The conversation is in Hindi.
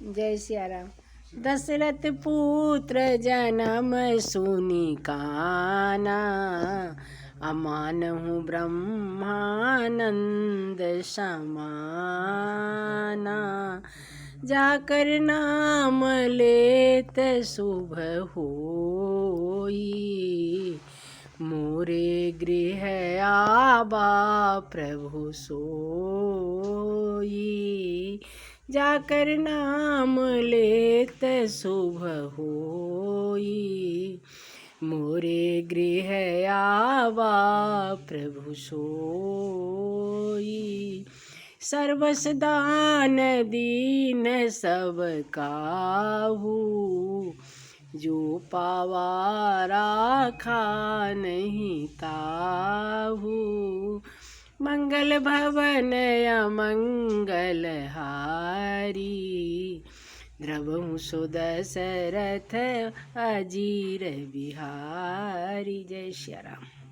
जय सिया राम। दशरथ पुत्र जन्म सुनि काना, अमानहु ब्रह्मानंद समाना। जाकर नाम लेत शुभ होई, मोरे गृह आबा प्रभु सोई। जाकर नाम लेत शुभ होई, मोरे गृह आवा प्रभु सोई। सर्वस दान दीन सब काहू, जो पावा राखा नहीं ताहू। मंगल भवन अमंगल हारी, द्रवहु सो दशरथ अजीर बिहारी। जय श्री राम।